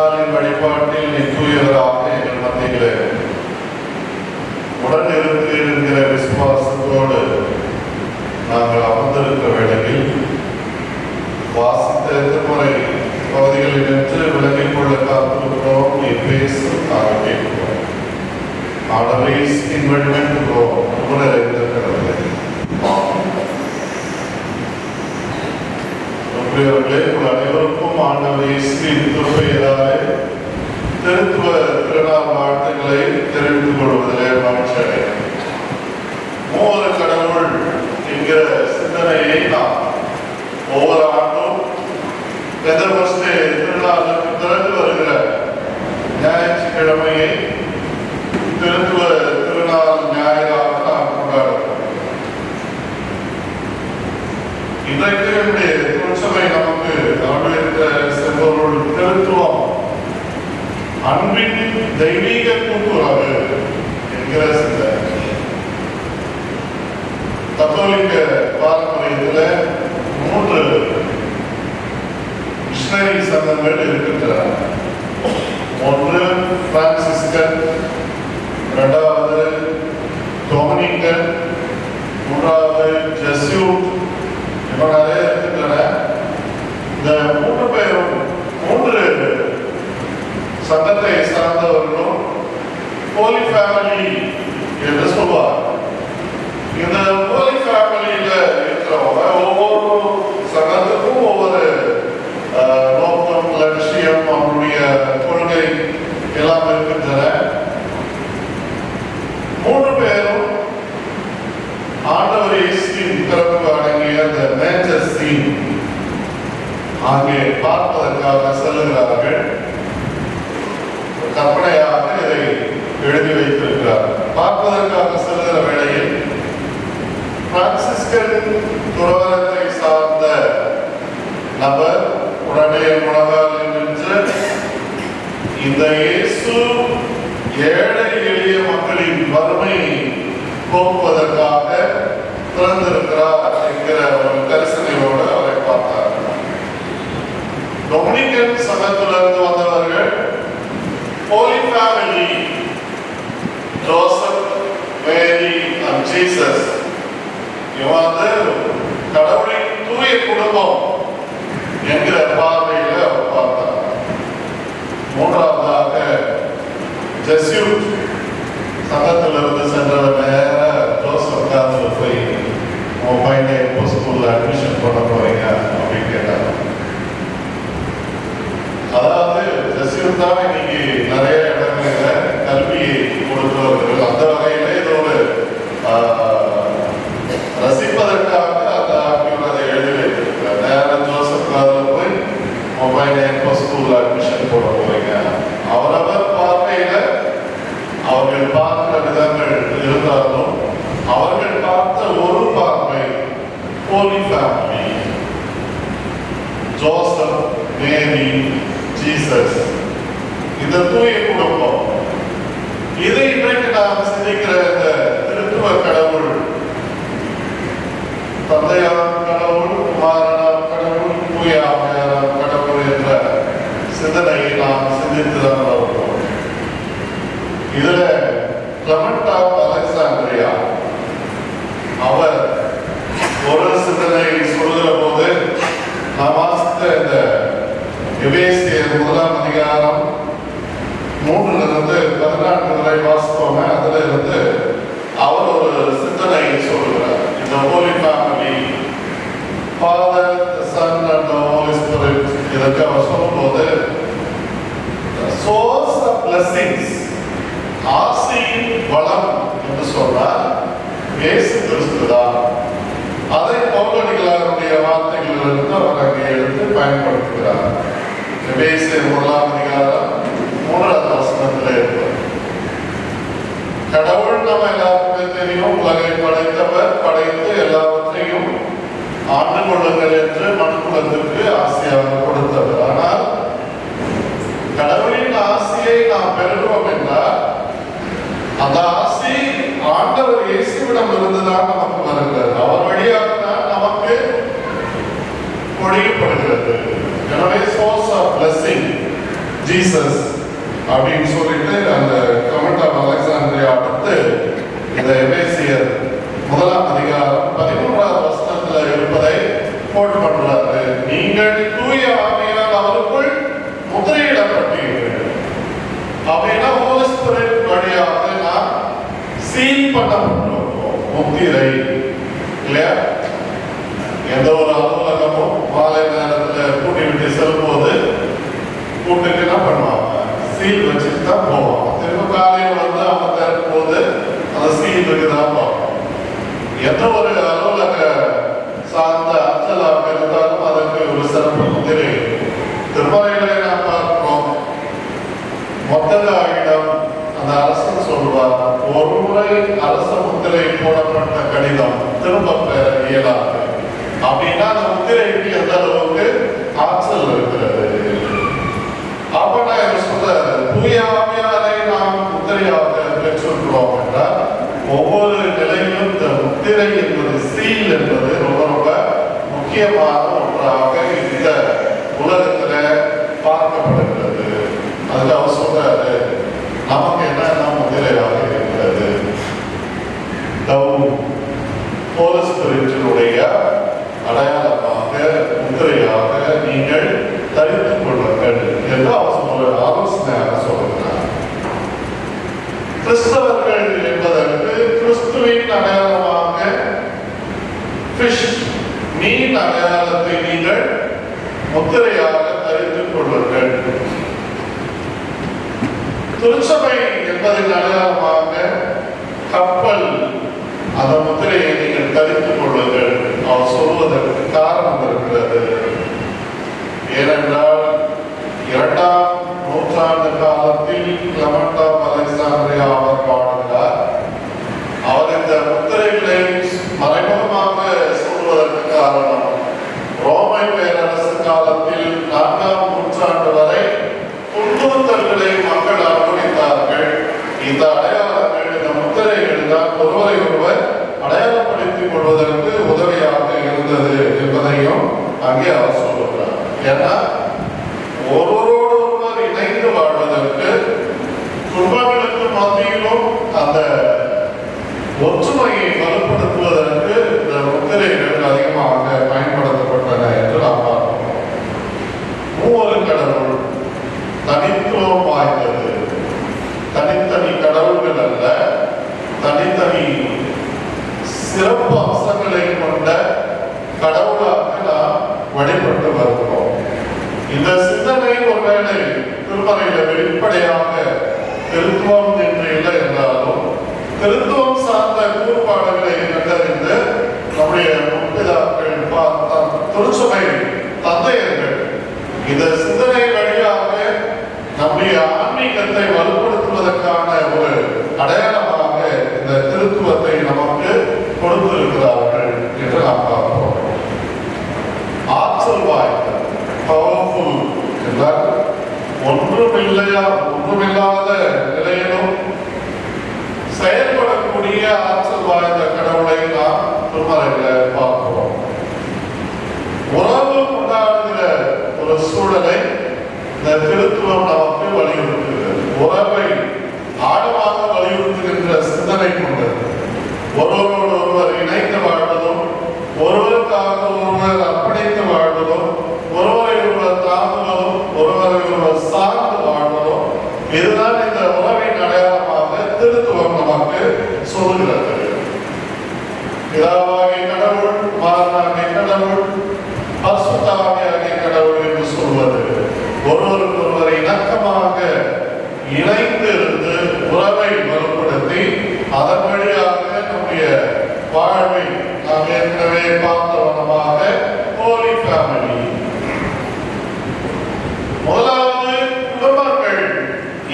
நாளின் வழிபாட்டில் நிச்சயராக எங்கள் மத்தியிலே உடன் இருக்கிற விசுவாசத்தோடு நாங்கள் அமர்ந்திருக்கிற வேளையில் வாசித்த திருமுறை பகுதிகளில் நின்று விலகிக் கொள்ள காத்திருக்கிறோம். நீ பேசு, நாங்கள் கேட்கிறோம். ஆண்டவரே, இன்வென்மென்றுகிறோம் உணர்ந்திருக்கிறது. அவர்களே, உங்கள் அனைவருக்கும் ஆண்டவரே திருப்பெயராலே திருத்துவ திருநாள் வாழ்த்துக்களை தெரிவித்துக் கொள்வதிலே மகிழ்ச்சி அடைகிறேன். மூவரு கடவுள் என்கிற சிந்தனையை நாம் ஒவ்வொரு ஆண்டும் பெந்தகோஸ்தே திருநாளுக்கு பிறகு வருகிற ஞாயிற்றுக்கிழமையை திருத்துவ திருநாள் ஞாயிறாக நாம் கொண்டாடுகிறோம். இன்றைக்கு என்னுடைய திருச்சபை நமக்கு அனுபவித்த செம்பொருள் திருத்துவம் அன்பின் தெய்வீக கூட்டுறவு என்கிற சிந்தனை. கத்தோலிக்க பாரம்பரியத்தில் 3 மிஷனரி சங்கங்கள் இருக்கின்றன. ஒன்று பிரான்சிஸ்கன், 2வது டொமினிக்கன், 3வது ஜெஸ்யூட். இன்னும் நிறைய இருக்கின்றன. இந்த 3 பேரும் 3 சங்கத்தை சார்ந்தவர்களும் ஹோலி ஃபேமிலி என்று சொல்வார். இந்த ஹோலி ஃபேமிலியில இருக்கிறவங்க ஒவ்வொரு சங்கத்துக்கும் ஒவ்வொரு நோக்கம், லட்சியம், அவனுடைய கொள்கை எல்லாம் இருக்கின்றன. 3 பேரும் ஆண்டவர் இயேசுவின் பிறப்பு அடங்கிய அந்த மேஜர் சீன் அங்கே பார்ப்பதற்காக செல்லுகிறார்கள். கற்பனையாக இதை எழுதி வைத்திருக்கிறார். பார்ப்பதற்காக செல்கிற வேளையில் பிரான்சிஸ்கன் துறவரத்தை சார்ந்த நபர் உடனே முழங்கால் நின்று, இந்த இயேசு ஏழை எளிய மக்களின் வறுமை போக்குவதற்காக பிறந்திருக்கிறார் என்கிற ஒரு கரிசனையோடு அவரை பார்த்தார். டொமினிக்கன் சங்கத்திலிருந்து வந்தவர்கள் holy family, Joseph, Mary and Jesus. இவன் கடவுளின் தூய குடும்பம் என்கிற பார்வையில் அவர் பார்த்தார். 3வதாக ஜெஸ்யூட் சங்கத்திலிருந்து சென்றவர் நேர ஜோசப் காதில் போய், உன் பையனை எப்போ ஸ்கூல்ல அட்மிஷன் பண்ண போறீங்க அப்படின்னு கேட்டாங்க. அதாவது ஜெஸ்யூட் தான் இன்னைக்கு நிறைய இடங்களில் கல்வியை கொடுத்து வருகிறது. அந்த வகையில இது ஒரு ரசிப்பதற்காக அந்த ஆக்கியோர் அதை எழுதி வைத்திருக்கிறார். நேரம் ஜோசப் காதில் போய், உன் பையனை எப்போ ஸ்கூல்ல அட்மிஷன் போட போறீங்க. அவரவர் பார்வையில அவர்கள் பார்க்கிற விதங்கள் இருந்தாலும் அவர்கள் பார்த்த ஒரு பார்வை ஹோலி ஃபேமிலி, ஜோசப், மேரி, ஜீசஸ், இந்த தூய குடும்பம். இதை இன்றைக்கு நாம் சிந்திக்கிற இந்த திருத்துவ கடவுள், தந்தையாம் கடவுள், குமாரனாம் கடவுள், தூய ஆவியாராம் கடவுள் என்ற சிந்தனையை நாம் சிந்தித்துதான் வருகிறோம். இதுல கிளமெண்ட் ஆஃப் அலெக்சாண்ட்ரியா அவர் ஒரு சிந்தனையை சொல்கிற போது, நாம் வாசித்த இந்த எபேசியர் 1ஆம் அதிகாரம் 3லிருந்து 14 வரை வாசித்தோமே, அதுல இருந்து அவர் ஒரு சிந்தனையை சொல்கிறார். இந்த holy family, father, son and holy spirit, இதற்கு அவர் சொல்லும்போது சோர்ஸ் ஆஃப் பிளெஸிங்ஸ், ஆசையின் வளம் என்று சொன்னால் இயேசு கிறிஸ்து தான். அதை பவுலடிகளாருடைய வார்த்தைகளிலிருந்து அவர் அங்கே எடுத்து பயன்படுத்துகிறார். எபேசியர் 1ஆம் அதிகாரம் 3வது வசனத்தில் இருப்பார். கடவுள் நம்ம எல்லாருக்குமே தெரியும், உலகை படைத்தவர், படைத்து எல்லாவற்றையும் ஆண்டு கொள்ளுங்கள் என்று மனுக்குலத்திற்கு ஆசையாக கொடுத்தவர். ஆனால் கடவுளின் ஆசையை நாம் பெறுகிறோம் என்றால் அந்த ஆசை ஆண்டவர் இயேசுவிடம் இருந்துதான் நமக்கு வருகிறது. அவர் வழியாக தான் நமக்கு பொழியப்படுகிறது. எனவே சோர்ஸ் ஆஃப் பிளெஸிங் ஜீசஸ் அப்படின்னு சொல்லிட்டு அந்த கமெண்ட் ஆஃப் அலெக்சாண்ட்ரியா அடுத்து இந்த எபேசியர் 1ஆம் அதிகாரம் 13வது வசனத்துல இருப்பதை கோட் பண்றாரு. நீங்கள் தூய ஆவியால் அவருக்குள் முத்திரையிடப்பட்டீர்கள். அப்படின்னா ஹோலி ஸ்பிரிட் வழியாக நான் சீல் பண்ணப்பட்டிருக்கோம். முத்திரை இல்லையா? எந்த ஒரு அலுவலகமும் மாலை நேரத்தில் கூட்டி விட்டு செல்லும்போது கூட்டுக்கு என்ன பண்ணுவாங்க? சீல் வச்சுட்டு தான் போவாங்க. திரும்ப காலையில் வந்து அவங்க திறக்கும் போது அந்த சீல் இருக்குதான் பார்ப்போம். எந்த ஒரு அலுவலக சார்ந்த அஞ்சலாக இருந்தாலும் அதற்கு ஒரு சிறப்பு முத்திரை திருமறைகளை நாம் பார்க்கிறோம். மொத்ததாயிடம் அந்த அரசன் சொல்வார், ஒரு முறை அரச முத்திரை போடப்பட்ட கடிதம் திரும்ப பெற இயலாது. அப்படின்னா அந்த முத்திரைக்கு எந்த அளவுக்கு ஆற்றல் இருக்கிறது. அப்ப நான் சொல்ற தூய ஆவியாரை நாம் முத்திரையாக பெற்றிருக்கிறோம் என்றால் ஒவ்வொரு நிலையிலும் இந்த முத்திரை என்பது சீல் என்பது ரொம்ப ரொம்ப முக்கியமான ஒன்றாக இந்த உலகத்துல பார்க்கப்படுகிறது. அதுக்கு அவர் சொல்றாரு, நமக்கு என்ன முத்திரையாக இருக்கிறது? ஹோலி ஸ்பிரிட்டினுடைய அடையாளமாக முத்திரையாக நீங்கள் தரித்துக் கொள்ளுங்கள் என்று அவர் ஆலோசனையாக சொல்கிறார். கிறிஸ்தவர்கள் என்பதற்கு கிறிஸ்துவின் அடையாளமாக மீன் அடையாளத்தை நீங்கள் முத்திரையாக தரித்துக் கொள்ளுங்கள். திருச்சபை என்பதன் அடையாளமாக கப்பல் அந்த முத்திரையை நீங்கள் தரித்துக் கொள்ளுங்கள் அவர் சொல்வதற்கு காரணம் இருக்கிறது. ஏனென்றால் 2ஆம் நூற்றாண்டு காலத்தில் கிளமெண்ட் ஆஃப் அலெக்சாண்ட்ரியா அவர் பாடுகிறார். அவர் இந்த முத்திரைகளை மறைமுகமாக சொல்வதற்கு காரணம் ரோமை பேரரசு காலத்தில் 4ஆம் நூற்றாண்டு வரை துன்புறுத்தல்களை மக்கள் அனுபவித்தார்கள். இந்த அடையாளங்கள், இந்த முத்திரைகள் தான் ஒருவரை ஒருவர் அடையாளப்படுத்திக் கொள்வதற்கு உதவியாக இருந்தது என்பதையும் அங்கே அவர் சொல்லுகிறார். ஏன்னா ஒருவரோடு ஒருவர் இணைந்து வாழ்வதற்கு துன்பங்களுக்கு மத்தியிலும் அந்த ஒற்றுமையை வலுப்படுத்துவதற்கு இந்த முத்திரைகள் அதிகமாக பயன்படுத்தப்பட்டன என்று நாம் பார்க்கிறோம். மூவரு கடவுள் தனித்துவம் வாய்ந்தது. தனித்தனி கடவுள்கள் அல்ல, தனித்தனி சிறப்பு அம்சங்களை கொண்ட கடவுளாக நாம் வழிபட்டு வருகிறோம். இந்த சிந்தனை ஒருவேளை திருமறையில வெளிப்படையாக திருத்துவம் என்று இல்லை என்றாலும் திருத்துவம் சார்ந்த கூறுபாடுகளை கண்டறிந்து நம்முடைய முற்பிதாக்கள் திருச்சபை தந்தையர்கள் இந்த சிந்தனை வழியாக நம்முடைய ஆன்மீகத்தை வலுப்படுத்துவதற்கான ஒரு அடையாளமாக இந்த திருத்துவத்தை நமக்கு கொடுத்திருக்கிறார்கள் என்று நாம் பார்க்கிறோம். ஆற்றல் வாய்ந்த பவர்ஃபுல் என்றால் ஒன்றுமில்லாத நிலையிலும் செயல்படக்கூடிய ஆற்றல் வாய்ந்த கடவுளை நாம் திருமறையில பார்க்கிறோம். உறவு கொண்டாடுகிற ஒரு சூழலை இந்த திருத்துவம் நமக்கு வலியுறுத்துகிறது. உறவை ஆழமாக வலியுறுத்துகின்ற சிந்தனை கொண்டது. ஒருவரோடு ஒருவர் இணைந்து வாழ்வதும், ஒருவருக்காக ஒருவர் அர்ப்பணித்து வாழ்வதும், ஒருவரை ஒருவர் தாங்குவதும், ஒருவரை ஒருவர் சார்ந்து வாழ்வதும், இதுதான் இந்த உறவின் அடையாளமாக திருத்துவம் நமக்கு சொல்லுகிறது. பிதாவாகிய கடவுள், குமாரனாகிய கடவுள், பரிசுத்த ஆவியாகிய கடவுள் என்று சொல்வது ஒருவருக்கு ஒருவர் இணக்கமாக இணைந்து இருந்து உறவை வலுப்படுத்தி அதன் வழியாக நம்முடைய வாழ்வை நாம் ஏற்கனவே பார்த்தவனமாக ஹோலி ஃபேமிலி. முதலாவது குடும்பங்கள்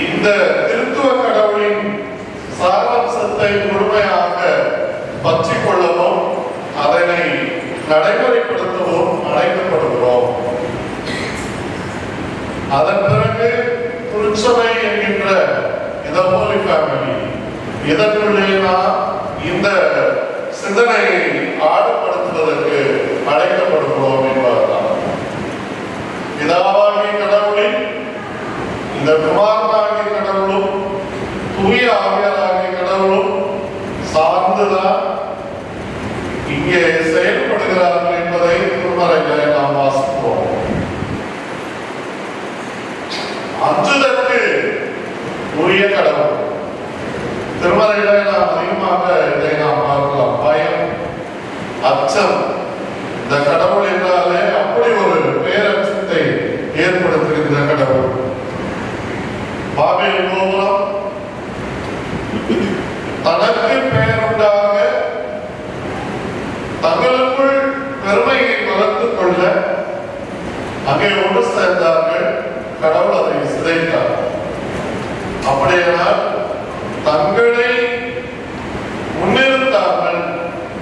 இந்த திருத்துவ கடவுளின் சாராம்சத்தை முழுமையாக பற்றி கொள்ளவும் அதனை நடைமுறைப்படுத்தவும் அழைக்கப்படுகிறோம். அதன் பிறகு திருச்சபை என்கின்ற இந்த ஹோலி ஃபேமிலி, இதனுள்ளே நாம் இந்த சிந்தனையை ஆழப்படுத்துவதற்கு அழைக்கப்படுகிறோம் என்பதுதான். பிதாவாகிய கடவுளின் இந்த குமாரனாகிய கடவுளும் தூய ஆவியாராகிய கடவுளும் சார்ந்துதான் இங்கே செயல்படுகிறார்கள் என்பதை திருமறைகளை நாம் வாசிப்போம். அஞ்சுதற்கு உரிய கடவுள் திருமறைகளை நாம் அதிகமாக இதை நாம் பார்க்கலாம். பயம், அச்சம், இந்த கடவுள் என்றாலே அப்படி ஒரு பேரச்சத்தை ஏற்படுத்துகின்ற கடவுள். பாபேல் கோபுரம் தனக்கு பெயருண்டாக தங்களுக்குள் பெருமையை வளர்த்துக் கொள்ள அங்கே ஒன்று சேர்ந்தார்கள். கடவுள் அதை சிதைத்தார். அப்படியானால் தங்களை முன்னிறுத்தாமல்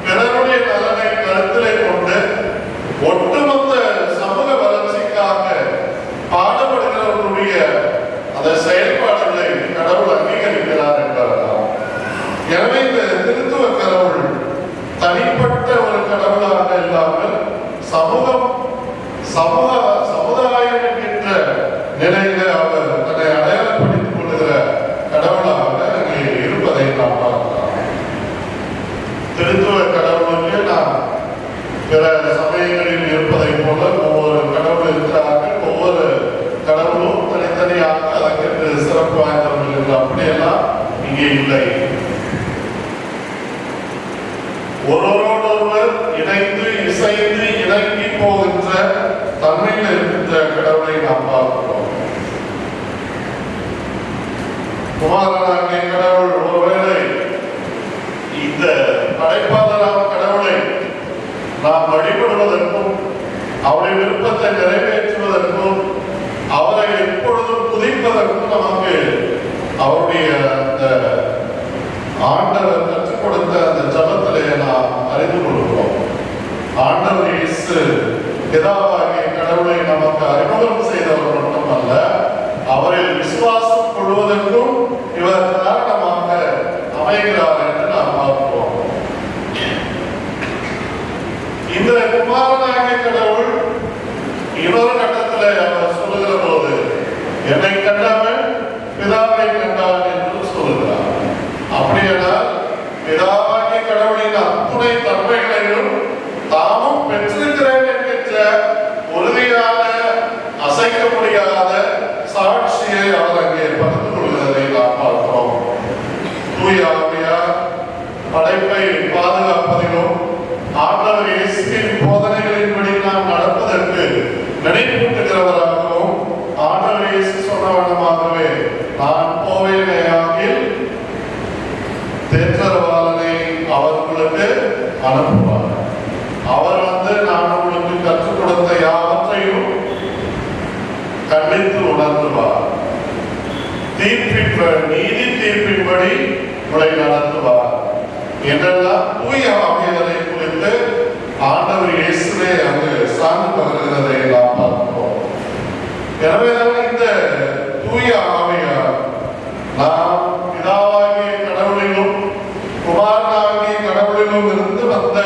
பிறருடைய நலனை கருத்திலே கொண்டு ஒட்டுமொத்த சமூக வளர்ச்சிக்காக பாடுபடுகிறவர்களுடைய அந்த செயல்பாடுகளை கடவுள் அங்கீகரிக்கிறார் என்பதால், எனவே இந்த திருத்துவ கடவுள் தனிப்பட்ட ஒரு கடவுளாக இல்லாமல் சமுதாயம் என்கின்ற நிலையில அவர் தன்னை அடையாளப்படுத்திக் கொள்ளுகிற கடவுளாக அங்கே இருப்பதை நாம் பார்க்கலாம். திருத்துவ கடவுளுக்கு நாம் பிற சமயங்களில் இருப்பதை போல ஒவ்வொரு கடவுள் இருக்கிறார்கள். ஒவ்வொரு கடவுளும் தனித்தனியாக அதற்கு சிறப்பு வாய்ந்தவர்கள் என்று அப்படியெல்லாம் இங்கே இல்லை. ஒருவரோடொருவர் இணைந்து இசைந்து இணங்கி போகின்ற தன்மையில் இருக்கின்ற கடவுளை நாம் பார்க்கிறோம். குமாரனாகிய கடவுள் ஒருவேளை இந்த படைப்பாளரான கடவுளை நாம் வழிபடுவதற்கும் அவருடைய விருப்பத்தை நிறைவேற்றுவதற்கும் அவரை எப்பொழுதும் துதிப்பதற்கும் நமக்கு அவருடைய அந்த ஆண்டவர் கற்றுக் கொடுத்த அந்த ஜபத்திலே நாம் அறிந்து கொள்கிறோம். ஆண்டவர் இயேசு பிதாவாகிய கடவுளை நமக்கு அறிமுகம் செய்தவர் மட்டுமல்ல, அவரில் விசுவாசம் கொள்வதற்கும் இவர் காரணமாக அமைகிறார் என்று நாம் பார்க்கிறோம். இந்த குமாரனாகிய கடவுள் இன்னொரு கட்டத்தில் அவர் சொல்லுகிற போது, என்னை கண்டவன் பிதாவை கண்டான் என்று சொல்லுகிறார். அப்படியானால் பிதாவாகிய கடவுளின் அத்துணை தன்மைகளையும் தாமும் பெற்றிருக்கிறேன் என்கின்ற உறுதியான அசைக்க முடியாத சாட்சியை அவர் அங்கே பகிர்ந்து கொள்கிறதை நாம் பார்க்கிறோம். தூய ஆவியார் படைப்பை பாதுகாப்பதிலும் ஆண்டவர் இயேசுவின் போதனைகளின்படி நாம் நடப்பதற்கு நினைப்பூட்டுகிறவராகவும், ஆண்டவர் இயேசு சொன்ன வண்ணமாகவே நான் போவேனேயாகில் தேற்றரவாளனை அவர்களுக்கு அனுப்புவார். அவர் நான் உங்களுக்கு கற்றுக் கொடுத்த யாவற்றையும் கண்டித்து உணர்த்துவார். நீதி தீர்ப்பின்படி உங்களை நடத்துவார் என்றெல்லாம் தூய ஆவியாரை குறித்து ஆண்டவர் இயேசுவே அங்கு சான்று பகிர்கிறதை நாம் பார்க்கிறோம். எனவேதான் இந்த தூய ஆவியார் நாம் பிதாவாகிய கடவுளிலும் குமாரனாகிய கடவுளிலும் இருந்து வந்த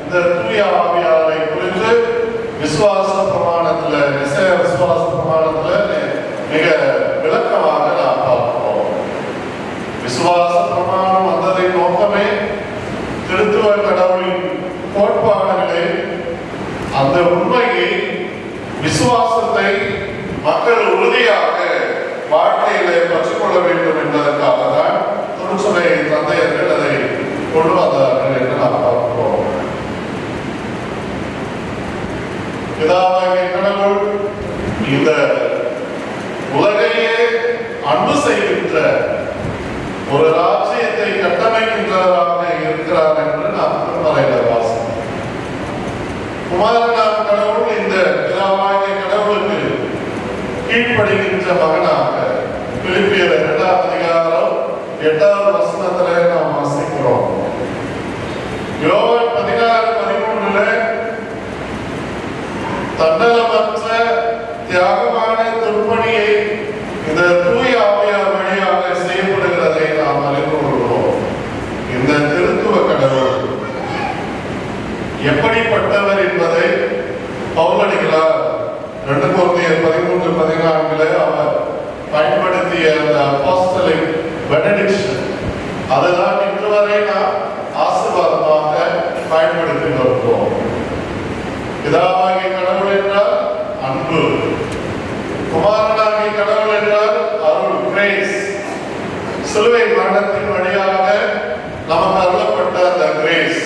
இந்த தூய ஆவியாரை குறித்து விசுவாச பிரமாணத்தில் விசுவாச பிரமாணத்தில் மிக விளக்கமாக நாம் பார்க்கிறோம். விசுவாச பிரமாணம் வந்ததை நோக்கமே திருத்துவ கடவுளின் கோட்பாடுகளை, அந்த உண்மையை, விசுவாசத்தை மக்கள் உறுதியாக வாழ்க்கையிலே பற்றிக்கொள்ள வேண்டும் என்பதற்காக தான் திருச்சபை தந்தையர்கள் அதை கொண்டு வந்தார்கள் என்று நாம் பார்க்கிறோம். பிதாவாகிய கடவுள் இந்த உலகையே அன்பு செய்கின்ற ஒரு ராஜ்யத்தை கட்டமைக்கின்றவராக இருக்கிறார் என்று நாம் திருமறையில் வாசிக்கிறோம். குமாரனான கடவுள் இந்த பிதாவாகிய கடவுளுக்கு கீழ்ப்படுகின்ற மகனாக பிலிப்பியர் 2ஆம் அதிகாரம் 8வது வசனத்திலே நாம் வாசிக்கிறோம். யோவான் 16:13 தன்னலமற்ற தியாகமான திருப்பணியை இந்த தூய ஆவியார் வழியாக செய்யப்படுகிறதை நாம் அறிந்து கொள்கிறோம். இந்த திருத்துவ கடவுள் எப்படிப்பட்டவர் என்பதை பவுலடிகளார் 2 கொரிந்தியர் 13:14 அவர் கிரேஸ், சிலுவை மரணத்தின் வழியாக நமக்கு அருளப்பட்ட அந்த கிரேஸ்,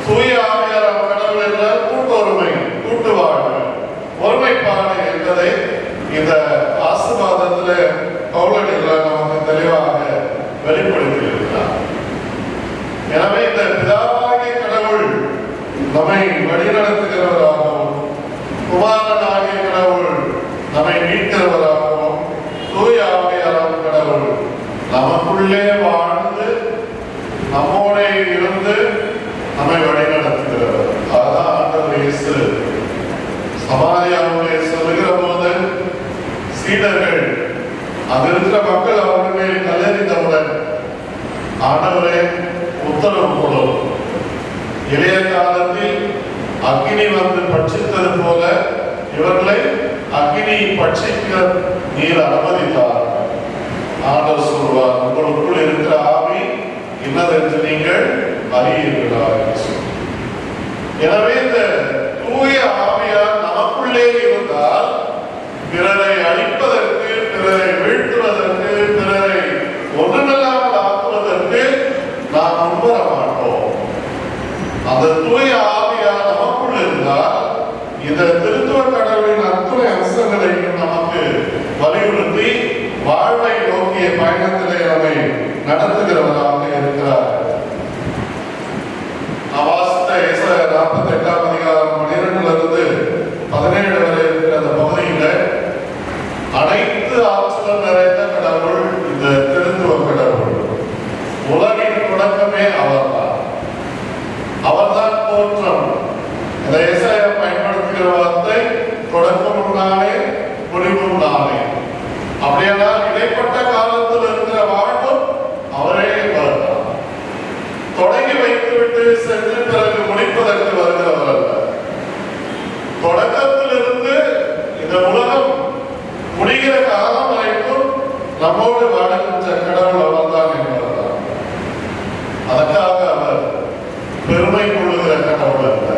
தூய ஆவியார் கடவுள் என்றால் கூட்டொருமை, கூட்டு வாழ்வு, ஒருமைப்பாடு என்பதை இந்த ஆசீர்வாதத்தில் பவுலடிகளார் நமக்கு தெளிவாக வெளிப்படுத்தியிருக்கிறார். எனவே இந்த பிதாவாகிய கடவுள் நம்மை வழிநடத்துகிறவராகவும், குமாரனாகிய கடவுள் நம்மை மீட்கிறவராகவும், தூய ஆவியார் கடவுள் நமக்குள்ளே வாழ்ந்து நம்மோட இருந்து நம்மை வழிநடத்துகிறவர். அதுதான் ஆண்டவர் இயேசு சமாரியாவுடைய சொல்லுகிற போது சீடர்கள் அங்க இருக்கிற மக்கள் அவர்கள் மேல் கல்லெறிந்தவுடன் ஆண்டவரே உத்தரவு போடும், இளைய காலத்தில் அக்கினி வந்து பட்சித்தது போல இவர்களை அக்கினி பட்சிக்க நீர் அனுமதித்தார். ஆண்டவர் சொல்வார், உங்களுக்குள் இருக்கிற ஆவி இன்னதென்று நீங்கள் அறியீர்களா. எனவே இந்த தூய ஆவியார் நமக்குள்ளே இருந்தால் பிறரை அழிப்பதற்கு, பிறரை வீழ்த்துவதற்கு, பிறரை ஒன்றுமில்லாமல் ஆக்குவதற்கு நாம் முன்வர மாட்டோம். அந்த தூய ஆவியார் நமக்குள் இருந்தால் இந்த திருத்துவ கடவுளின் அத்துணை அம்சங்களையும் நமக்கு வலியுறுத்தி வாழ்வை நோக்கிய பயணத்திலே நம்மை நடத்துகிறவராக இருக்கிறார். வாசித்த ஏசாயா 48ஆம் அதிகாரம் 12 17 வரை இருக்கிற அந்த பகுதியில் அனைத்து ஆற்றல் நிறைந்த கடவுள் இந்த திருத்துவ கடவுள். உலகின் தொடக்கமே அவர்தான், அவர்தான் தோற்றம். இந்த ஏசாயா பயன்படுத்துகிற வார்த்தை தொடக்கமும் நானே, முடிவும் நானே. அப்படியானால் இடைப்பட்ட காலத்தில் இருக்கிற வாழ்வும் அவரே வருகிறார். தொடங்கி வைத்துவிட்டு சென்று பிறகு முடிப்பதற்கு வருகிறவர் அல்ல. தொடக்கத்திலிருந்து இந்த உலகம் முடிகிற காலம் வரைக்கும் நம்மோடு வாழ்கின்ற கடவுள் அவர்தான் என்பதுதான். அதற்காக அவர் பெருமை கொள்ளுகிற கடவுள் அல்ல.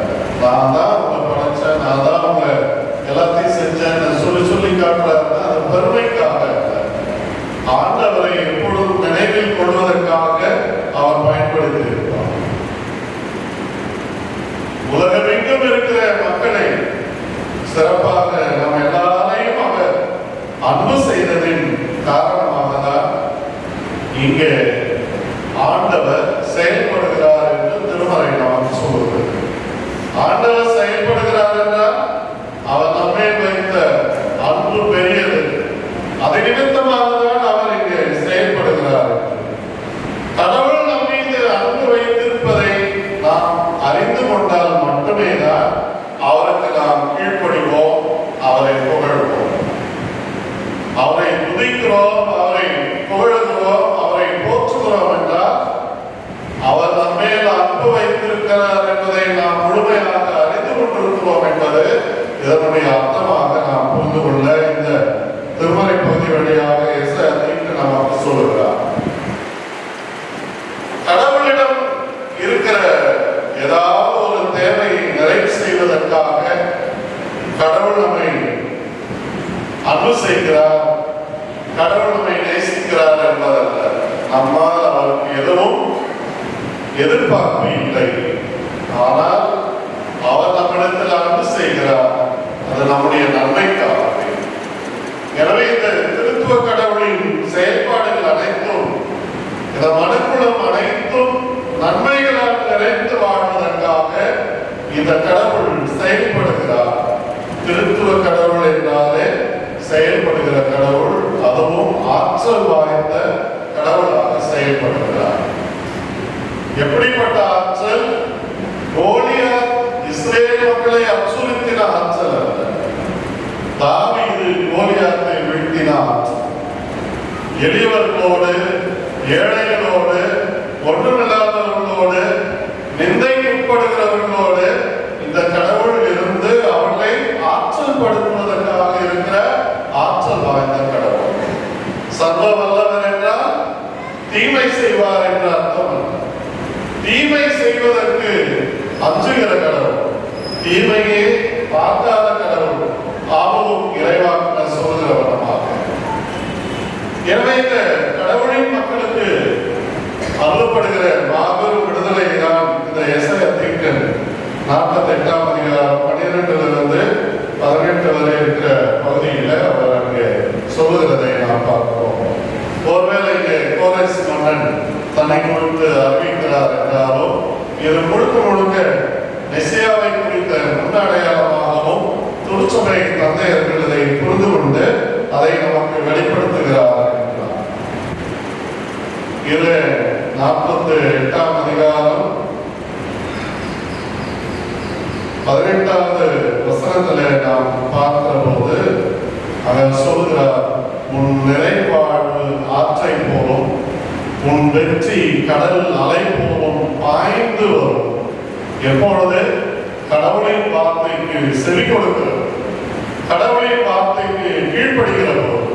நான் தான் உங்களை படைச்சேன், நான் தான் உங்களை எல்லாத்தையும் செஞ்சேன் சொல்லி சொல்லி காட்டுறாருன்னா அது பெருமைக்காக அல்ல. ஆண்டவரை எப்பொழுதும் நினைவில் கொள்வதற்காக அவர் பயன்படுத்தி இருக்கிறார். உலகமெங்கும் இருக்கிற மக்களை சிறப்பாக நம்ம எல்லாரையும் அவர் அன்பு செய்ததின் காரணமாக தான் இங்கே ஆண்டவர் செயல்படுகிறார் என்று திருமறை நமக்கு சொல்லுகிறது. ஆண்டவர் செயல்படுகிறார் என்றால் அவர் நம்மை வைத்த அன்பு பெரியது. அது நிமித்தமாக தான் அவர் இங்கே செயல்படுகிறார். கடவுள் நம் மீது அன்பு வைத்திருப்பதை நாம் அறிந்து கொண்டால் மட்டுமே தான் அவருக்கு நாம் கீழ்ப்படிவோம், அவரை புகழ்வோம், அவரை துதிக்கிறோம், அவரை புகழுகிறோம், அவரை போற்றுகிறோம் என்றால் அவர் நம்மேல் அன்பு வைத்திருக்கிறார் என்பதை நாம் முழுமையாக அறிந்து கொண்டிருக்கிறோம் என்பது இதனுடைய அர்த்தமாக நாம் புரிந்து கொள்ள இந்த திருமறை பகுதி வழியாக நமக்கு சொல்லுகிறார். கடவுளிடம் இருக்கிற ஏதாவது ஒரு தேவையை நிறைவு செய்வதற்காக கடவுள் நம்மை அன்பு செய்கிறார், கடவுள் நம்மை நேசிக்கிறார் என்பதல்ல. நம்மால் அவருக்கு எதுவும் எதிர்பார்ப்பு இல்லை. ஆனால் அவர் நம்மிடத்தில் அன்பு செய்கிறார், அது நம்முடைய நன்மைக்காக. எனவே இந்த திருத்துவ கடவுளின் செயல்பாடுகள் அனைத்தும், இந்த மனுக்குளம் அனைத்தும் நன்மைகளால் நிறைந்து வாழ்வதற்காக இந்த கடவுள் செயல்படுகிறார். திருத்துவ கடவுள் என்றாலே செயல்படுகிற கடவுள், அதுவும் ஆற்றல் வாய்ந்த கடவுளாக செயல்படுகிறார். எப்படிப்பட்ட ஆற்றல்? கோலியாத் இஸ்ரேல் மக்களை அச்சுறுத்தின ஆற்றல் அல்ல. தாவீது கோலியாத்தை வீழ்த்தின ஆற்றல். எளியவர்களோடு, ஏழைகளோடு, ஒன்றுமில்லாதவர்களோடு, நிந்தைக்குட்படுகிறவர்களோடு இந்த கடவுள் இருந்து அவர்களை ஆற்றல் படுத்துவதற்காக இருக்கிற ஆற்றல் வாய்ந்த கடவுள். சர்வ வல்லவர் என்றால் தீமை செய்வார் என்ற அர்த்தம் அல்ல. தீமை செய்வதற்கு அஞ்சுகிற கடவுள், தீமையே பார்க்காத கடவுள், ஆபமும் இறைவாக்க சொல்கிற வண்ணமாக எனவே இந்த கடவுளின் மக்களுக்கு அருளப்படுகிற மாபெரும் விடுதலை தான் இந்த எசையா தீர்க்கன் 48ஆம் அதிகாரம் 12 18 வரை இருக்கிற பகுதியில் அவர் அங்கே சொல்லுகிறதை நாம் பார்க்கிறோம். ஒருவேளை இங்கே கோரஸ் மன்னன் தன்னை குறித்து அறிவிக்கிறார் என்றாலும் இது முழுக்க முழுக்க மெசியாவை குறித்த முன்னடையாளமாகவும் திருச்சபை தந்தையர்கள் இதை புரிந்து கொண்டு அதை நமக்கு வெளிப்படுத்துகிறார் என்றார். இது 48ஆம் அதிகாரம் 18வது வசனத்திலே நாம் பார்க்கிற போது அவர் சொல்கிறார், உன் நிறைவாழ்வு ஆற்றை போலும், உன் வெற்றி கடல் அலை போலும் பாய்ந்து வரும். எப்பொழுது கடவுளின் வார்த்தைக்கு செவி கொடுக்கிறது, கடவுளின் வார்த்தைக்கு கீழ்ப்படுகிற போது,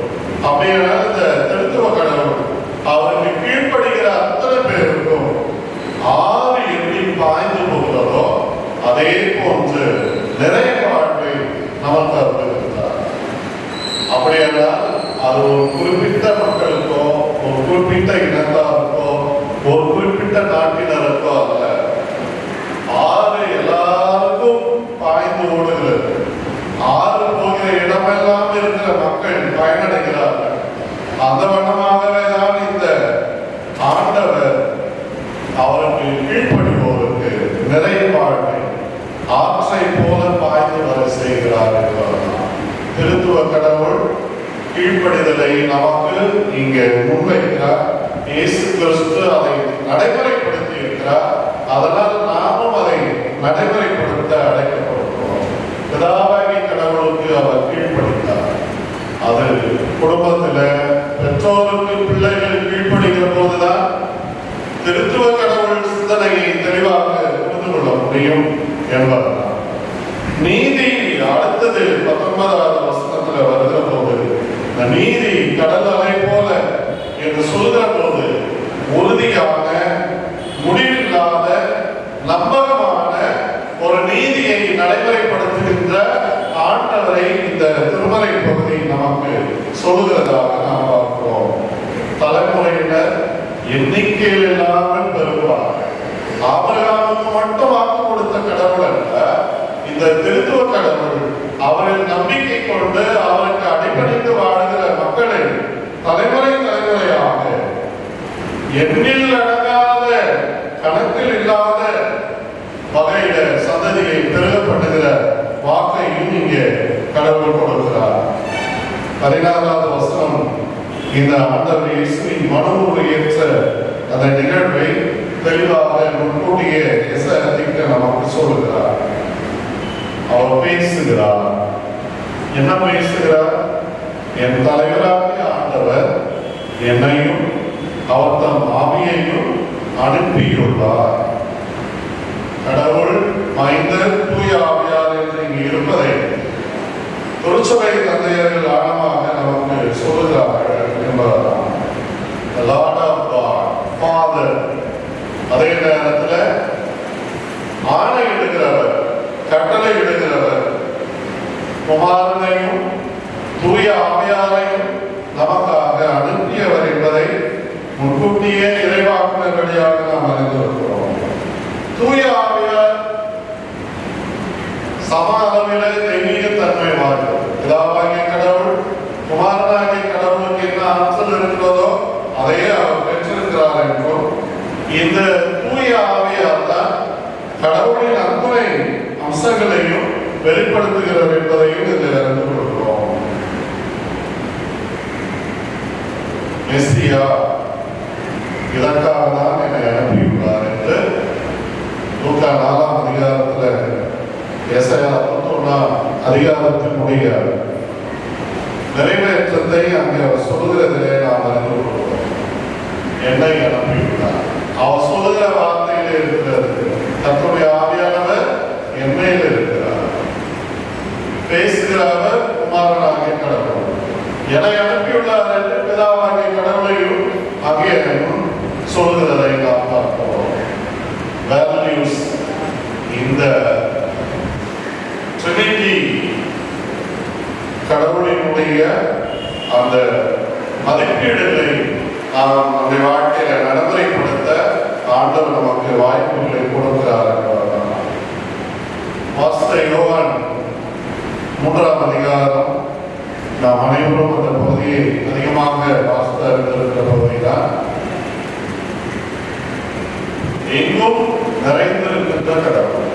அப்படின்னா இந்த திருத்துவ கடவுள் அவருக்கு கீழ்ப்படுகிற அத்தனை பேருக்கும் ஆறு எப்படி பாய்ந்து போகிறதோ அதே போன்று நிறைய வாழ்வை நமக்கு அருள்கிறார். அப்படியானால் அது ஒரு குறிப்பிட்ட மக்களுக்கோ ஒரு குறிப்பிட்ட இனத்தாருக்கோ ஒரு குறிப்பிட்ட நாட்டினருக்கோ அல்ல, ஆறு எல்லாருக்கும் பாய்ந்து ஓடுகிறது. ஆறு போகிற இடமெல்லாம் இருக்கிற மக்கள் பயனடைகிறார்கள். அந்த வண்ணமாகவே தான் இந்த ஆண்டவர் அவருக்கு கீழ்ப்படிவோருக்கு நிறைய வாழ்வை ஆற்றை போல பாய்ந்து வர செய்கிறார் என்பவர். திருத்துவ கடவுள் கீழ்ப்படிதலை நமக்கு இங்கே முன்வைக்கிறார். இயேசு கிறிஸ்து அதை நடைமுறைப்படுத்தி இருக்கிறார். அதனால் நாமும் அதை நடைமுறைப்படுத்த அழைக்கப்படுகிறோம். பிதாவாகிய கடவுளுக்கு அவர் கீழ்ப்படித்தார். அது குடும்பத்தில் பெற்றோருக்கு பிள்ளைகள் கீழ்ப்படுகிற போதுதான் திருத்துவ கடவுள் சிந்தனையை தெளிவாக புரிந்து கொள்ள முடியும் என்பதுதான். நீதி அடுத்தது 19வது வசனத்தில் வருகிற போது இந்த நீதி கடல் அலை போல என்று சொல்கிற போது உறுதியான முடிவில்லாத நம்பகமான ஒரு நீதியை நடைமுறைப்படுத்துகின்ற ஆண்டவரை இந்த திருமறை பகுதி நமக்கு சொல்லுகிறதாக நாம் பார்க்கிறோம். தலைமுறையினர் எண்ணிக்கையில் இல்லாமல் பெறுவார்கள். ஆபிரகாமுக்கு மட்டும் வாக்கு கொடுத்த கடவுள் அல்ல, இந்த திருத்துவ கடவுள் அவரின் நம்பிக்கை கொண்டு அவருக்கு அடிபணிந்து வாழுகிற மக்களை தலைமுறை தலைமுறையாக எண்ணில் அடங்காத கணக்கில் இல்லாத வகையில சந்ததியை பெருகப்படுகிற வாக்கையும் இங்கே கடவுள் கொடுக்கிறார். 16வது வசனம் இந்த ஆண்டவர் இயேசுவின் மனமுறை ஏற்ற அந்த நிகழ்வை தெளிவாக முன்கூட்டியே எசையா நமக்கு சொல்லுகிறார். அவர் பேசுகிறார். என்ன பேசுகிறார்? என் தலைவராகிய ஆண்டவர் என்னையும் அவர் தம் ஆவியையும் அனுப்பியுள்ளார். கடவுள் மைந்தர் தூய ஆவியார் என்று இங்கு இருப்பதை திருச்சபை தந்தையர்கள் ஆழமாக நமக்கு சொல்லுகிறார்கள் என்பதுதான். Lord of God, Father. அதே நேரத்தில் ஆணை இடுகிறவர், கட்டளை இடுகிறவர், குமாரனையும் தூய ஆவியாரையும் நமக்காக அனுப்பியவர் என்பதை முன்கூட்டியே இறைவாக்குனர் வழியாக நாம் அறிந்திருக்கிறோம். தூய ஆவியார் சம அளவிலே தெய்வீக தன்மை வாழ்வு. பிதாவாகிய கடவுள் குமாரனாகிய கடவுளுக்கு என்ன ஆற்றல் இருக்கிறதோ அதையே அவர் பெற்றிருக்கிறார் என்றும், இந்த தூய ஆவியார் தான் கடவுளின் அத்துணை அம்சங்களையும் வெளிப்படுத்துகிறார் என்பதையும் இதில் அறிந்து கொள்கிறோம். மெஸ்ஸியா இதற்காக தான் என்னை அனுப்பியுள்ளார் என்று லூக்கா 4ஆம் அதிகாரத்தில் எசையா 31ஆம் அதிகாரத்தினுடைய நிறைவேற்றத்தை அங்கே அவர் சொல்லுகிறதிலே நாம் அறிந்து கொள்கிறோம். என்னை அனுப்பியுள்ளார். அவர் சொல்லுகிற வார்த்தையிலே இருக்கிறது. கர்த்தருடைய ஆவியானவர் என்மேல் இருக்கிறார். பேசுகிறவர் குமாரனாகிய கடவுள். என்னை அனுப்பியுள்ளார் என்று பிதாவாகிய கடவுளையும் அங்கே சொல்லுகிறதை நாம் பார்க்கிறோம். வேல்யூஸ் இந்த ட்ரினிட்டி கடவுளினுடைய அந்த மதிப்பீடுகளை நாம் நம்முடைய வாழ்க்கையில நடைமுறைப்படுத்த ஆண்டவர் நமக்கு வாய்ப்புகளை கொடுக்கிறார் என்பதுதான். வாஸ்த யோவான் 3ஆம் அதிகாரம், நாம் அனைவரும் அந்த பகுதியை அதிகமாக வாசித்து அறிந்திருக்கிற பகுதிதான். எங்கும் நிறைந்திருக்கின்ற கடவுள்,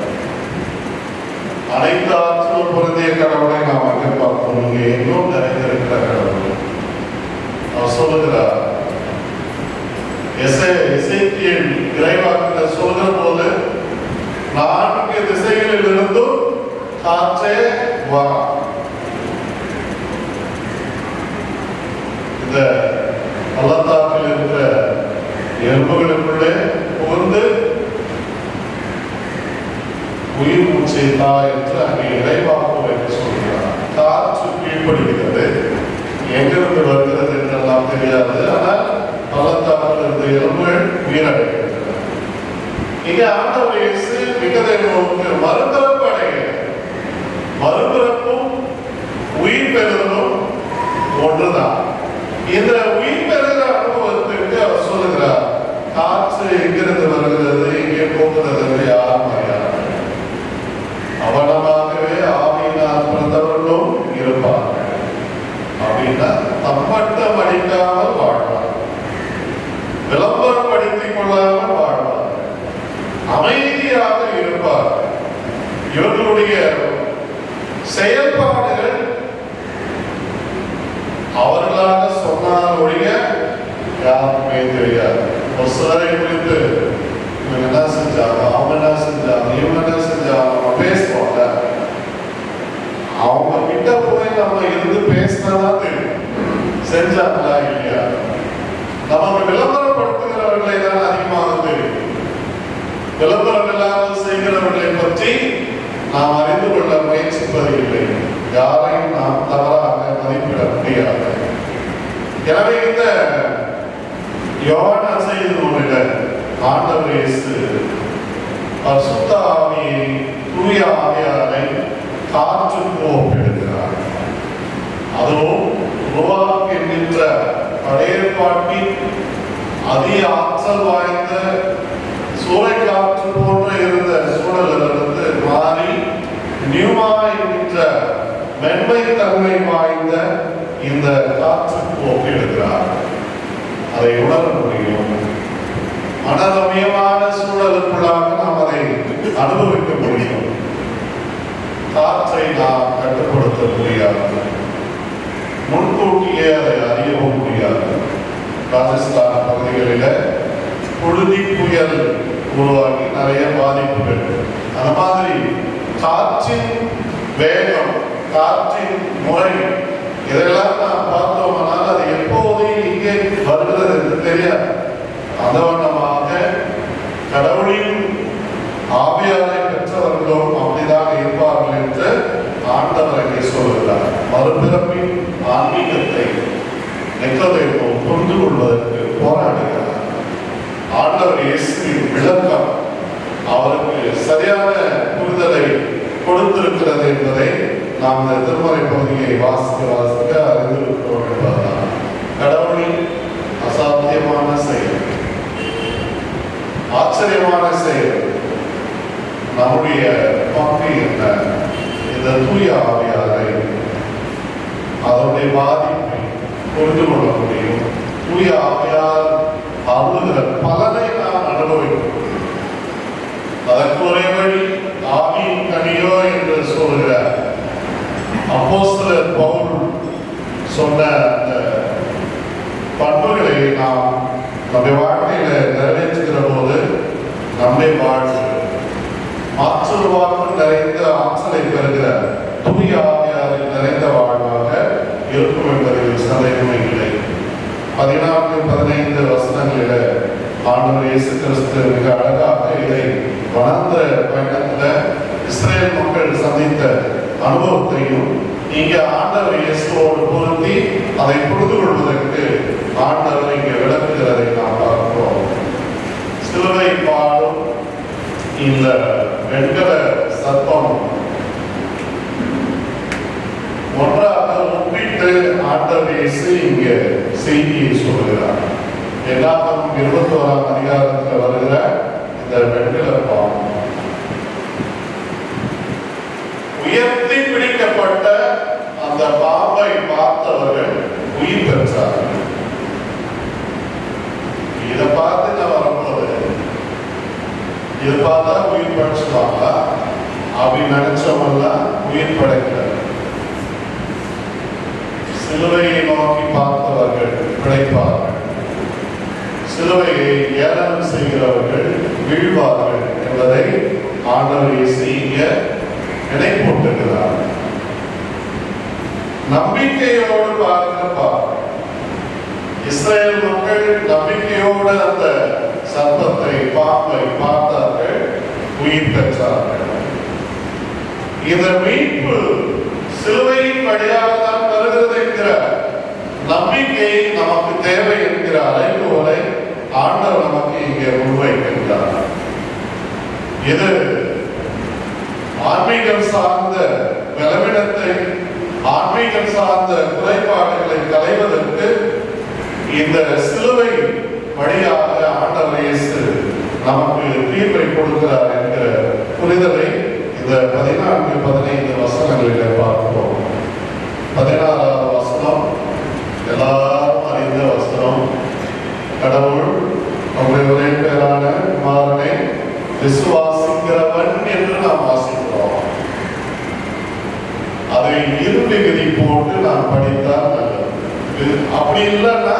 அனைத்து ஆற்றலும் பொருந்திய கடவுளை நாம் அங்கே பார்த்தோம். இங்கே எங்கும் நிறைந்திருக்கிற கடவுள் அவர் சொல்லுகிறார். எசேக்கியேல் இறைவாக்கினர் சொல்கிற போது 4 திசைகளில் இருந்தும் காற்றே வா. இந்த பள்ளத்தாக்கில் இருக்கிற எலும்புகளுக்குள்ளே புகுந்து உயிர் மூச்சை தா என்று அங்கே இறைவாக்கு என்று சொல்கிறார். காற்று கீழ்ப்படுகிறது, எங்கிருந்து வருகிறது என்றெல்லாம் தெரியாது. ஆனால் பள்ளத்தாக்கில் இருந்த எலும்புகள் உயிரடைகின்றன. இங்கே ஆண்டவர் இயேசு நிகதேமுவுக்கு மறுபிறப்பு அடைகிறார். மறுபிறப்பும் உயிர் பெறுதலும் ஒன்றுதான். இந்த உயிர் பெறுகிற அனுபவத்திற்கு அவர் சொல்லுகிறார், காற்று எங்கிருந்து வருகிறது, எங்கே போகிறது என்று யாரும் அறியார்கள். அவனமாகவே ஆவியினால் பிறந்தவர்களும் இருப்பார்கள். அப்படின்னா தம்பட்டம் அடிக்காமல் வாழ்வார், விளம்பரம் படுத்திக் கொள்ளாமல் வாழ்வார், அமைதியாக இருப்பார். இவர்களுடைய செயல்பாடுகள் அவர்களாக சொன்னால் ஒழிய யாருக்குமே தெரியாது. ஒரு சிலரை குறித்து இவங்க என்ன செஞ்சாங்க, அவங்க என்ன செஞ்சாங்க, இவங்க என்ன செஞ்சாங்க, நம்ம பேசுவோம்ல, அவங்க கிட்ட போய் நம்ம இருந்து பேசினாதான் தெரியும் செஞ்சாங்களா இல்லையா. நமக்கு விளம்பரப்படுத்துகிறவர்களை தான் அதிகமாக தெரியும். விளம்பரம் இல்லாமல் செய்கிறவர்களை பற்றி நாம் அறிந்து கொள்ள முயற்சிப்பது இல்லை. யாரையும் நாம் தவறாக மதிப்பிட முடியாது. எனவே இந்த யோவான் செய்தி நூலில் ஆண்டவர் இயேசு பரிசுத்த ஆவியை, தூய ஆவியாரை காற்றுக்கு ஒப்பிடுகிறார். அதுவும் ருவாக் என்கின்ற பழைய ஏற்பாட்டின் அதி ஆற்றல் வாய்ந்த சூறைக்காற்று போன்ற இருந்த சூழலிலிருந்து மாறி நியூமா என்கின்ற மென்மை தன்மை வாய்ந்த இந்த காற்றுக்கு ஒப்பிடுகிறார். அதை உணர முடியும். மனரமியமான சூழலுக்குள்ளாக நாம் அதை அனுபவிக்க முடியும். காற்றை நாம் கட்டுப்படுத்த முடியாது, முன்கூட்டியே அதை அறியவும் முடியாது. ராஜஸ்தான் பகுதிகளில் புழுதி புயல் உருவாகி நிறைய பாதிப்புகள். அந்த மாதிரி காற்றின் வேகம், காற்றின் முறை, இதெல்லாம் நாம் பார்த்தோம்னால் அது எப்போது இங்கே வருகிறது என்று தெரியாது. அந்த வண்ணமாக கடவுளின் ஆவியாரை பெற்றவர்களும் அப்படிதான் இருப்பார்கள் என்று ஆண்டவர் இங்கே சொல்கிறார். மறுபிறப்பின் ஆன்மீகத்தை நிக்கதேமு புரிந்து கொள்வதற்கு போராடுகிறார். ஆண்டவர் இயேசுவின் விளக்கம் அவருக்கு சரியான புரிதலை கொடுத்திருக்கிறது என்பதை நாம் இந்த திருமறை பகுதியை வாசிக்க அறிந்திருக்கிறோம் என்பதுதான். கடவுளின் அசாத்தியமான செயல், ஆச்சரியமான செயல். நம்முடைய பங்கு என்ன? இந்த தூய ஆவியாரை, அதனுடைய பாதிப்பை புரிந்து கொள்ள முடியும். தூய ஆவியார் அருளுகிற பலனை நாம் அனுபவிக்கும். அதற்கு ஒரே வழி ஆவியின் கனியோ என்று சொல்கிற அப்போஸ்தலர் பவுல் சொன்ன அந்த பண்புகளை நாம் நம்முடைய வாழ்க்கையில நிறைவேற்றுகிற போது நம்மை வாழ்வு மாற்றுருவாக்கம் நிறைந்த ஆற்றலை பெறுகிற தூய ஆவியாரில் நிறைந்த வாழ்வாக இருக்கும் என்பதில் சந்தேகமே இல்லை. 14-15 வசனங்களில ஆண்டவர் இயேசு கிறிஸ்து மிக அழகாக இதை வளர்ந்த பயணத்தில் இஸ்ரேல் மக்கள் சந்தித்த அனுபவத்தையும் இங்கே ஆண்டவர் இயேசுவோடு பொருத்தி அதை புரிந்து கொள்வதற்கு ஆண்டவர் இங்கே விளக்குகிறதை நாம் பார்க்கிறோம். சிலுவை பாடும் இந்த வெண்கல சர்ப்பம் ஒன்றாக ஒப்பிட்டு ஆண்டவர் இயேசு இங்கே செய்தியை சொல்கிறார். என்னாகும் 21ஆம் அதிகாரத்தில் வருகிற இந்த வெண்கல பாம்பு உயர்த்தி பிடிக்கப்பட்ட அந்த பாம்பை பார்த்தவர்கள் உயிர் பெற்றார்கள். இதை பார்த்து நான் வரும்போது இதை பார்த்தா உயிர் படைச்சுவாங்க அப்படி நினைச்சவங்கலாம் உயிர் படைக்கிறார். சிலுவையை நோக்கி பார்த்தவர்கள் பிழைப்பார்கள், சிலுவையை ஏளனம் செய்கிறவர்கள் வீழ்வார்கள் என்பதை ஆண்டவர் இயேசு இங்கே நினைப்பூட்டுகிறார். நம்பிக்கையோடு பார்க்கிறப்பா இஸ்ரேல் மக்கள் நம்பிக்கையோடு அந்த சர்ப்பத்தை பாம்பை பார்த்தார்கள், உயிர் பெற்றார்கள். இந்த மீட்பு சிலுவையின் வழியாக தான் வருகிறது என்கிற நம்பிக்கை நமக்கு தேவை என்கிற அழைப்புகளை ஆண்டவர் நமக்கு இங்கே முன்வைக்கின்றார். இது ஆன்மீகம் சார்ந்த பலவீனத்தை, ஆன்மீகம் சார்ந்த குறைபாடுகளை களைவதற்கு இந்த சிலுவை வழியாக ஆண்டவர் இயேசு நமக்கு தீர்வை கொடுக்கிறார் என்கிற புரிதலை இந்த 14-15 வசனங்களிலே பார்க்கிறோம். 16வது வசனம் எல்லாரும் அறிந்த வசனம். கடவுள் நம்முடைய ஒரே பேரான குமாரனை விசுவாசிக்கிறவன் என்று நாம் வாசிக்கிறோம். அதை இருவிகுதி போட்டு நாம் படித்தால் நல்லது. அப்படி இல்லைன்னா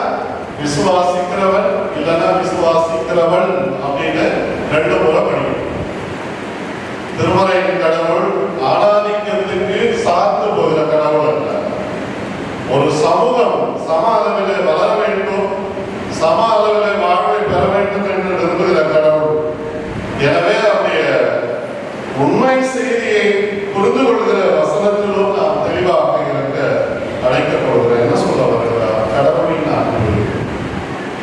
விசுவாசிக்கிறவன் இல்லைன்னா விசுவாசிக்கிறவன் அப்படின்னு 2 முறை படிக்கணும். திருமறையின் கடவுள் ஆராதிக்கிறதுக்கு சார்ந்து போகிற கடவுள் அல்ல. ஒரு சமூகம் சம அளவில் வளர வேண்டும், சம அளவில் வாழ்வை பெற வேண்டும் என்று விரும்புகிற கடவுள். எனவே அவருடைய உண்மை செய்தியை புரிந்து கொள்கிற வசனத்திலும் நாம் தெளிவாக இருக்க அழைக்கப்படுகிறோம். என்ன சொல்ல வருகிறார்? கடவுளின் அன்பு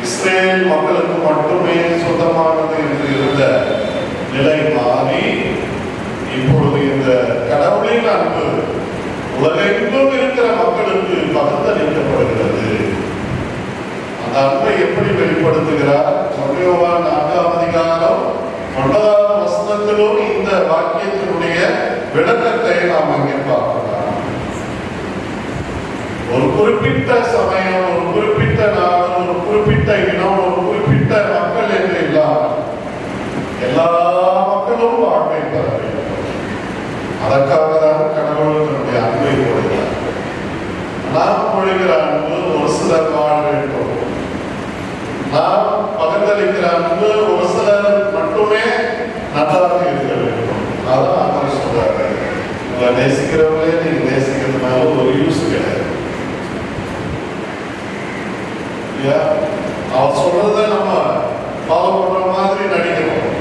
இஸ்ரேல் மக்களுக்கு மட்டுமே சொந்தமானது என்று இருந்த நிலை மாறி இப்பொழுது இந்த கடவுளின் அன்பு உலகெங்கும் இருக்கிற மக்களுக்கு பகிர்ந்தளிக்கப்படுகிறது. அந்த அன்பை எப்படி வெளிப்படுத்துகிறார்? 4ஆம் அதிகாரம் 9வது வசனத்திலும் இந்த வாக்கியத்தினுடைய விளக்கத்தை நாம் அங்கே பார்க்கலாம். ஒரு குறிப்பிட்ட சமயம், ஒரு குறிப்பிட்ட நாடு, ஒரு குறிப்பிட்ட இனம், ஒரு குறிப்பிட்ட மக்கள் என்று இல்லாமல் எல்லா மக்களும் வாழ்வை பெற வேண்டும். அதற்காக தான் கடவுள் தன்னுடைய அன்பை கொடுக்கிறார். நாம் பொழிகிற அன்பு ஒரு சிலர் வாழ வேண்டும், நாம் பகிர்ந்தளிக்கிற அன்பு ஒரு சிலர் மட்டுமே நன்றாக இருக்க வேண்டும். அதான் அவர் சொல்றாரு, உங்களை நேசிக்கிறவங்களே நீங்க நேசிக்கிறதுனால ஒரு யூஸ் கிடையாது. அவர் சொல்றதை நம்ம ஃபாலோ பண்ற மாதிரி நடிக்கணும்,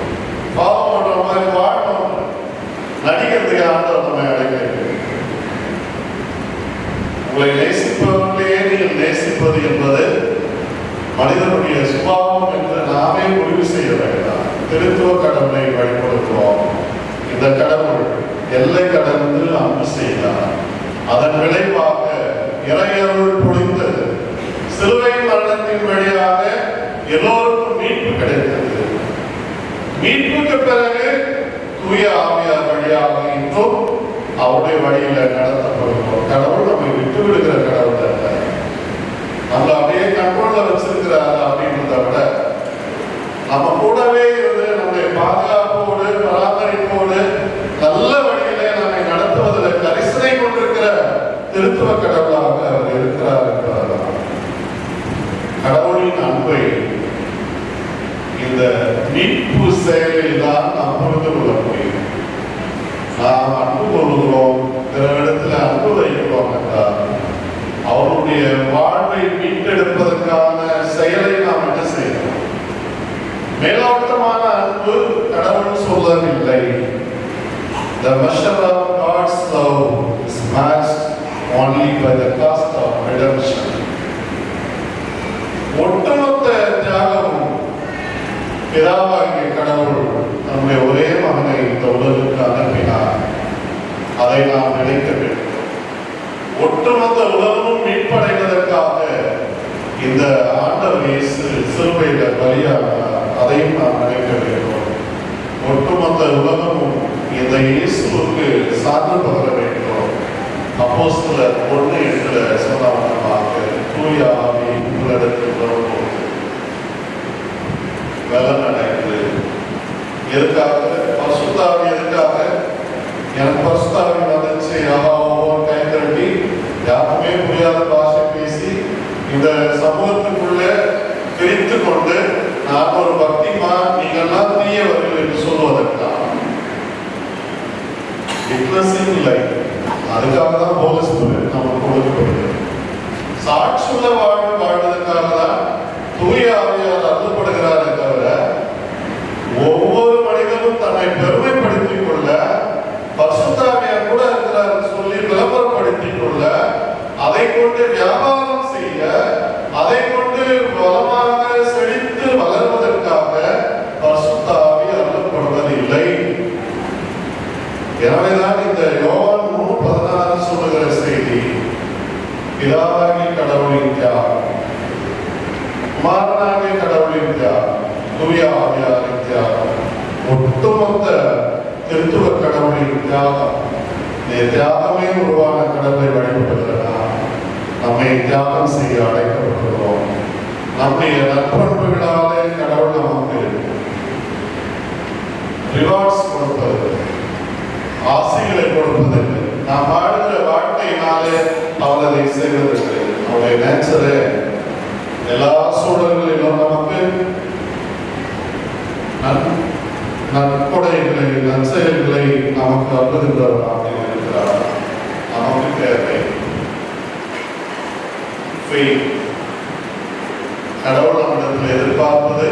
ஃபாலோ பண்ற மாதிரி வாழணும். நடிக்கிறதுக்கு ஆண்டவர் நம்ம அழைக்கிறது. உங்களை நேசிப்பவர்களே நீங்கள் நேசிப்பது என்பது மனிதனுடைய சுபாவம் என்று நாமே முடிவு செய்ய வேண்டாம். திருத்துவ கடவுளை வழிபடுகிறோம். இந்த கடவுள் எல்லை கடந்து அன்பு செய்தார். அதன் விளைவாக இறையருள் பொழிந்தது. சிலுவை மரணத்தின் வழியாக எல்லோருக்கும் மீட்பு கிடைத்தது. மீட்புக்கு பிறகு தூய ஆவியார் வழியாக இன்றும் அவருடைய வழியில நடத்தப்படுகிறோம். கடவுள் நம்மை விட்டு விடுகிற கடவுள் அல்ல, நம்மளை அப்படியே கண்ட்ரோல்ல வச்சிருக்கிறார் அப்படின்றத விட நம்ம கூடவே இருந்து நம்முடைய பாதுகாப்போடு பராமரிப்போடு நல்ல வழியில நம்மை நடத்துவதில் கரிசனை கொண்டிருக்கிற திருத்துவ கடவுளாக அவர் இருக்கிறார் என்பதுதான். கடவுளின் அன்பை இந்த மீட்பு செயலில் தான் நாம் புரிந்து கொள்ள முடியும். நாம் அன்பு கொள்கிறோம், பிறரிடத்தில் அன்பு வைக்கிறோம் என்றால் அவருடைய வாழ்வை மீட்டெடுப்பதற்கான செயலை நாம் என்ன செய்யணும்? மேலோட்டமான அன்பு கடவுள் சொல்லவில்லை. The measure of God's love is matched only by the cost of redemption. ஒட்டுமொத்த தியாகமும் பிதாவாகிய கடவுள் நம்முடைய ஒரே மகனை இந்த உலகுக்கு அனுப்பினார். அதை நாம் நினைக்க வேண்டும். ஒட்டுமொத்த உலகமும் மீட்படைவதற்காக இந்த ஆண்டவர் இயேசு சிலுவையில பலியானார், அதையும் நாம் நினைக்க வேண்டும். ஒட்டுமொத்த உலகமும் இந்த இயேசுவுக்கு சார்ந்து பகர வேண்டும். அப்போஸ்தலர் 1:8 சொன்னவனமாக தூய ஆவி உங்களிடத்தில் வரும்போது பலன் அடைந்து. எதுக்காக? பரிசுத்த ஆவி எதுக்காக? எனக்கு பரிசுத்த ஆவி வந்துச்சு, ஒவ்வொரு கை தட்டி யாருமே புரியாத பாஷை பேசி இந்த சமூகத்துக்குள்ள பிரித்து கொண்டு நான் ஒரு பக்திமா நீங்கள்லாம் தீயவர்கள் என்று சொல்வதற்காக இல்லை. அதுக்காக தான் ஹோலி ஸ்பிரிட் நமக்கு கொடுக்கப்படுகிறது. சாட்சியுள்ள வாழ்வு வாழ்வதற்காக தான் தூய ஆவியால் அருளப்படுகிறாரே தவிர ஒவ்வொரு மனிதனும் தன்னை பெருமைப்படுத்திக் கொள்ள, பரிசுத்த ஆவியார் கூட இருக்கிறார் சொல்லி விளம்பரப்படுத்திக் கொள்ள, அதை கொண்டு வியாபாரம் செய்ய, அதை கொண்டு வளமாக செழித்து வளர்வதற்காக பரிசுத்த ஆவி அருளப்படுவதில்லை. எனவேதான் இந்த யோவான் 3:16 சொல்லுகிற செய்தி, பிதாவாகிய கடவுளின் தியாகம், குமாரனாகிய கடவுளின் தியாகம், தூய ஆவியாரின் தியாகம், ஒட்டுமொத்த திருத்துவ கடவுளின் தியாகம். இந்த தியாகமே உருவான கடவுளை வழிபடுகிறதா? நம்மை தியாகம் செய்ய அழைக்கப்பட்டுள்ளோம். நம்முடைய நற்பண்புகளாலே கடவுள் நமக்கு ரிவார்ட்ஸ் கொடுப்பது, ஆசைகளை கொடுப்பதில்லை. நாம் வாழ்கிற வாழ்க்கையினாலே அவர் அதை செய்வதில்லை. அவருடைய நேச்சரே எல்லா சூழல்களிலும் நமக்கு நற்கொடைகளை, நற்செயல்களை நமக்கு அருளுகின்றவராக இருக்கிறார். நமக்கு தேவை கடவுள் நம்மிடத்தில் எதிர்பார்ப்பது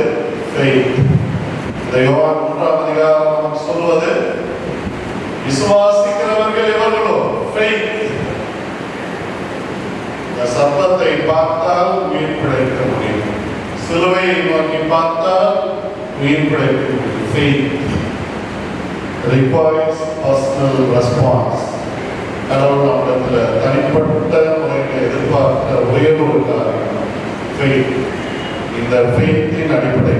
இந்த யோவான் 3ஆம் அதிகாரம் நமக்கு சொல்வது, விசுவாசிக்கிறவர்கள் எவர்களோ சர்ப்பத்தை பார்த்தால் உயிர் பிழைக்க முடியும், சிலுவையை நோக்கி பார்த்தால் உயிர் பிழைக்க முடியும். requires personal response. கடவுள் நம்மிடத்தில் தனிப்பட்ட முறையில் எதிர்பார்க்கிற ஒரே ஒரு காரியம் faith. இந்த faith-இன் அடிப்படை